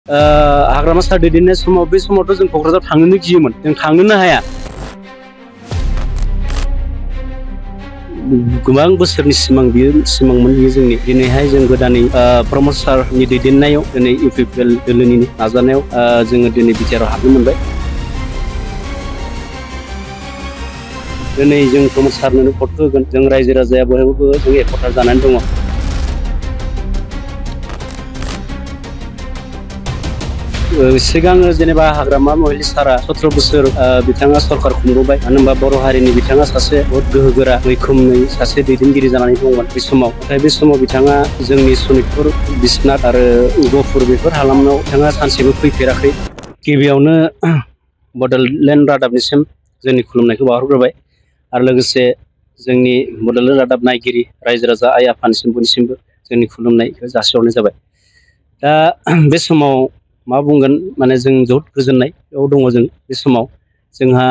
हाग्रामा सार दैदेननाय समाव बे समावथ' जों क'क्राझार थांनोनो गियोमोन, जों थांनोनो हाया। गोबां बोसोरनि सिमांमोन बियो जोंनि। दिनैहाय जों गोदानै प्रमद सारनि दैदेननायाव दिनै इउपिपिएल दोलोनि नाजानायाव जोङो दिनै बिटिआरआव हाबनो मोनबाय। दिनै जों प्रमद सारनो भट होगोन, जों रायजो राजाया बयबो जों एकथा जानानै दङ। सिगाङो जेनेबा हाग्रामा महिलि सारा 17 बोसोर बिथाङा सरकार खुंबोबाय। मानो होनबा बर' हारिनि बिथाङा सासे बहुत गोहोगोरा मैखोमै सासे दैदेनगिरि जानानै दंमोन बे समाव। नाथाय बे समाव बिथाङा जोंनि सनितपुर, बिश्वनाथ आरो गहपुर बेफोर हालामाव बिथाङा सानसेबो फैफेराखै। गिबियावनो बड'लेण्ड रादाबनिसिम जोंनि खुलुमनायखौ बावहरग्रोबाय आरो लोगोसे जोंनि बड'लेण्ड रादाब नायगिरि रायजो राजा आइ आफानिसिम बयनिसिमबो जोंनि खुलुमनायखौ जासिहरनाय जाबाय। दा बे समाव मा बुंगोन, माने जों जोबोद गोजोननायाव दङ। जों बे समाव जोंहा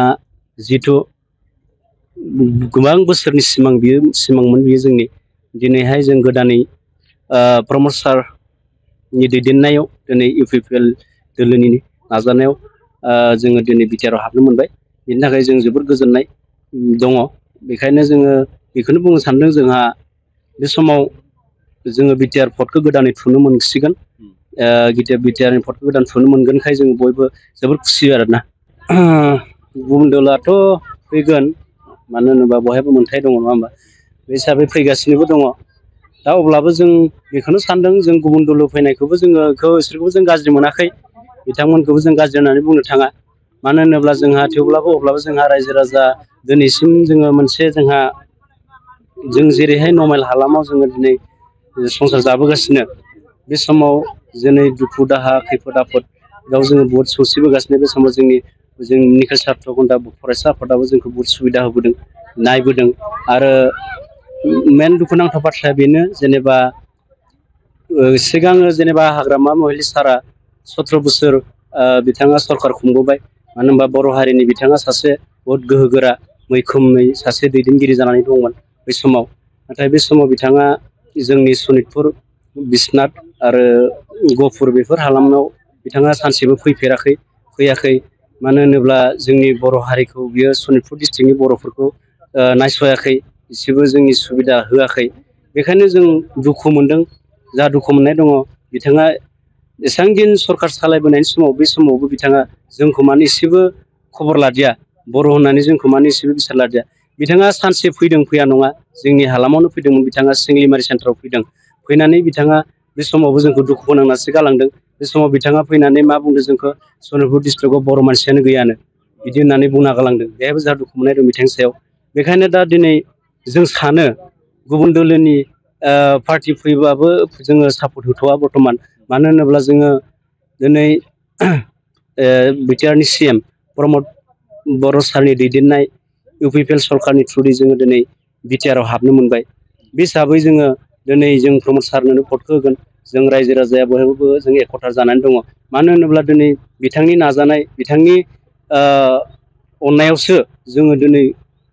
जिथु गोबां बोसोरनि सिमांमोन बियो जोंनि। दिनैहाय जों गोदानै प्रमद सारनि दैदेननायाव दिनै इउपिपिएल दोलोनि नाजानायाव जोङो दिनै बिटिआरआव हाबनो मोनबाय। बेनि थाखाय जों जोबोद गोजोननाय दङ। बेखायनो जोङो बेखौनो बुंनो सानदों, जोंहा बे समाव जोङो बिटिआर भटखौ गोदानै थुनो मोनसिगोन। बिटिआरनि भटखौ गोदान थुनो मोनगोनखाय जों बयबो जोबोद खुसि आरोना। गुबुन दोलोआथ' फैगोन, मानो होनोबा बयहाबो मोन्थाय दङ, नङा होमबा? बे हिसाबै फैगासिनोबो दङ। दा अब्लाबो जों बेखौनो सानदों, जों गुबुन दोलो फैनायखौबो बिसोरखौबो जों गाज्रि मोनाखै, बिथांमोनखौबो जों गाज्रि होननानै बुंनो थाङा। मानो होनोब्ला जोंहा अब्लाबो जोंहा रायजो राजा दिनैसिम जोङो मोनसे जों जेरैहाय नर्मेल हालामाव जोङो दिनै संसार जाबोगासिनो, बे समाव दिनै दुखु दाहा खैफोद आफोदाव जोङो बहुद सौसिबोगासिनो। बे समाव जोंनि निखाय सार्थ घन्टा फरायसा आफादाबो जोंखौ बहुद सुबिदा होबोदों, नायबोदों। आरो मेन दुखुनांथाव बाथ्राया बेनो, जेनेबा सिगाङो जेनेबा हाग्रामा महिलि सारा 17 बोसोर बिथाङा सरकार खुंबोबाय। मानो होनबा बर' हारिनि बिथाङा सासे बहुत गोहोगोरा मैखोमै सासे दैदेनगिरि जानानै दंमोन बै समाव। नाथाय बे समाव बिथाङा जोंनि सनितपुर, बिश्वनाथ आरो गहपुर बेफोर हालामाव बिथाङा सानसेबो फैयाखै। मानो होनोब्ला जोंनि बर' हारिखौ बियो सनितपुर डिस्ट्रिक्टनि बर'फोरखौ नायस'याखै, एसेबो जोंनि सुबिदा होआखै। बेखायनो जों दुखु मोनदों। जा दुखु मोननाय दङ, बिथाङा एसेबां दिन सरकार सालायबोनायनि समाव बे समावबो बिथाङा जोंखौ माने एसेबो खबर लादिया, बर' होननानै जोंखौ माने एसेबो बिसार लादिया। बिथाङा सानसे फैया नङा, जोंनि हालामावनो फैदोंमोन। बिथाङा सिंलिमारि सेन्टाराव फैनानै बिथाङा बे समावबो जोंखौ दुखु फोनांनासो गालांदों। बे समाव बिथाङा फैनानै मा बुंदों, जोंखौ सनितपुर डिस्ट्रिक्टआव बर' मानसियानो गैयानो, बिदि होननानै बुंना गालांदों। बेहायबो जोंहा दुखु मोननाय दं बिथांनि सायाव। बेखायनो दा दिनै जों सानो, गुबुन दोलोनि पार्टि फैबाबो जोङो सापर्ट होथ'वा बर्थमान। मानो होनोब्ला जोङो दिनै बिटिआरनि CM प्रमद बर' सारनि दैदेननाय इउपिपिएल सरकारनि थ्रुयै जोङो दिनै बिटिआरआव हाबनो मोनबाय। बे हिसाबै जोङो दिनै जों प्रमद सारनो भटखौ होगोन। जों रायजो राजाया बयबो जों एकथा जानानै दङ। मानो होनोब्ला दिनै बिथांनि नाजानाय, बिथांनि अननायावसो जोङो दिनै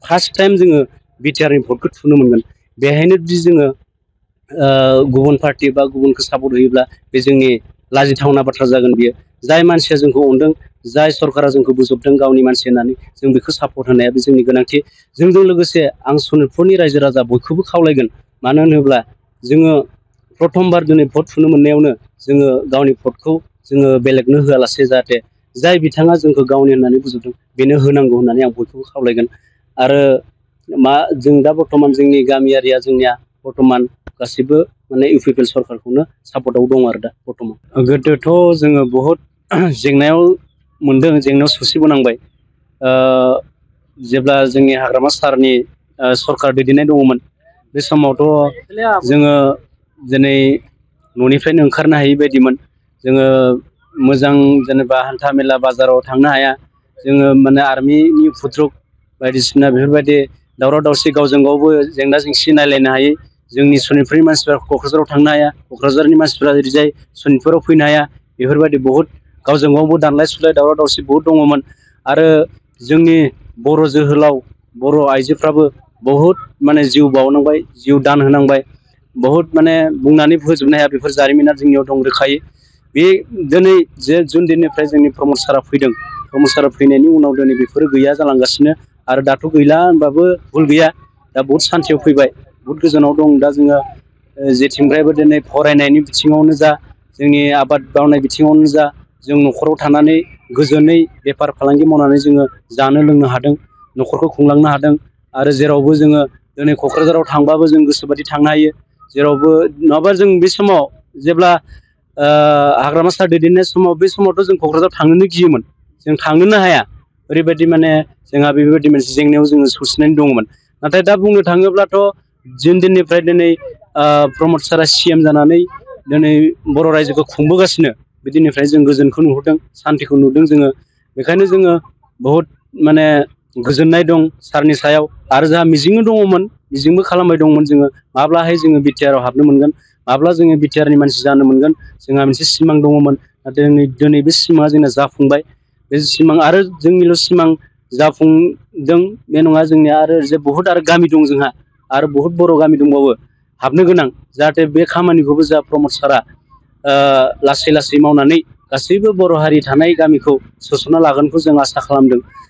फार्स्ट टाइम जोङो बिटिआरनि भटखौ थुनो मोनगोन। बेहायनो जुदि जोङो गुबुन पार्टि बा गुबुनखौ सापर्ट होयोब्ला बे जोंनि लाजिथावना बाथ्रा जागोन। बियो जाय मानसिया जोंखौ अनदों, जाय सरकारा जोंखौ बोजबदों गावनि मानसि होननानै, जों बेखौ सापर्ट होनाया बे जोंनि गोनांथि। जोंजों लोगोसे आं सनितपुरनि रायजो राजा बयखौबो खावलायगोन। मानो होनोब्ला जोङो प्रथमबार दिनै भट थुनो मोननायावनो जोङो गावनि भटखौ जोङो बेलेगनो होआलासे, जाहाथे जाय बिथाङा जोंखौ गावनि होननानै बुजबदों बेनो होनांगौ होननानै आं बयखौबो खावलायगोन। आरो जों दा बर्थमान जोंनि गामियारिया जोंनिया बर्थमान गासिबो माने इउपिपिएल सरकारखौनो सापर्टआव दं आरो दा बर्थमान। गोदोथ' जोङो बहुद जेंनायाव सौसिबोनांबाय। जेब्ला जोंनि हाग्रामा सारनि सरकार दैदेननाय दङमोन, बे समावथ' जोङो दिनै न'निफ्रायनो ओंखारनो हायि बायदिमोन। जोङो मोजां जेनेबा हान्था मेला बाजाराव थांनो हाया। जोङो माने आर्मिनि फुद्रुक बायदिसिना बेफोरबायदि दावराव दावसि, गावजों गावबो जेंना जेंसि नायलायनो हायै। जोंनि सनितपुरनि मानसिफ्रा क'क्राझाराव थांनो हाया, क'क्राझारनि मानसिफ्रा ओरैजाय सनितपुराव फैनो हाया। बेफोरबायदि बहुद गावजों गावबो दानलाय सुलाय, दावराव दावसि बहुद दङमोन। आरो जोंनि बर' जोहोलाव, बर' आइजोफ्राबो बहुद माने जिउ बाउनांबाय, जिउ दान होनांबाय। बहुद माने बुंनानै फोजोबनो हाया, बेफोर जारिमिना जोंनियाव दं रोखायै। बे दिनै जे जुन दिननिफ्राय जोंनि प्रमद सारा फैदों, प्रमद सारा फैनायनि उनाव दिनै बेफोरो गैया जालांगासिनो आरो दाथ' गैला होनबाबो भुल गैया। दा बहुद सान्थियाव फैबाय, बहुद गोजानाव दं। दा जोङो जेथिंफ्रायबो दिनै फरायनायनि बिथिङावनो जा, जोंनि आबाद मावनाय बिथिङावनो जा, जों न'खराव थानानै गोजोनै बेफार फालांगि मावनानै जोङो जानो लोंनो हादों, न'खरखौ खुंलांनो हादों। आरो जेरावबो जोङो दिनै क'क्राझाराव थांबाबो जों गोसोबायदि थांनो हायो। जेरावबो नङाबा जों बे समाव जेब्ला हाग्रामा सार दैदेननाय समाव, बे समावथ' जों क'क्राझाराव थांनोनो गियोमोन, जों थांनोनो हाया। ओरैबायदि माने जोंहा बेबायदि मोनसे जेंनायाव जोङो सौसिनानै दङमोन। नाथाय दा बुंनो थाङोब्लाथ' जुन दिननिफ्राय दिनै प्रमद सारा CM जानानै दिनै बर' रायजोखौ खुंबोगासिनो। बे दिननिफ्राय जों गोजोनखौ नुहुरदों, सान्थिखौ नुदों जोङो। बेखायनो जोङो बहुद माने गोजोननाय दं सारनि सायाव। आरो जोंहा मिजिंबो दङमोन, मिजिंबो खालामबाय दंमोन जोङो, माब्लाहाय जोङो बिटिआरआव हाबनो मोनगोन, माब्ला जोङो बिटिआरनि मानसि जानो मोनगोन। जोंहा मोनसे सिमां दङमोन, नाथाय दिनै बे सिमाङा जोंना जाफुंबाय। बे सिमां आरो जोंनिल' सिमां जाफुंदों बे नङा, जोंनिया आरो जे बहुद आरो गामि दं जोंहा, आरो बहुद बर' गामि दंबावो हाबनो गोनां। जाहाथे बे खामानिखौबो जोंहा प्रमद सारा लासै लासै मावनानै गासैबो बर' हारि थानाय गामिखौ सोसनना लागोनखौ जों आसा खालामदों।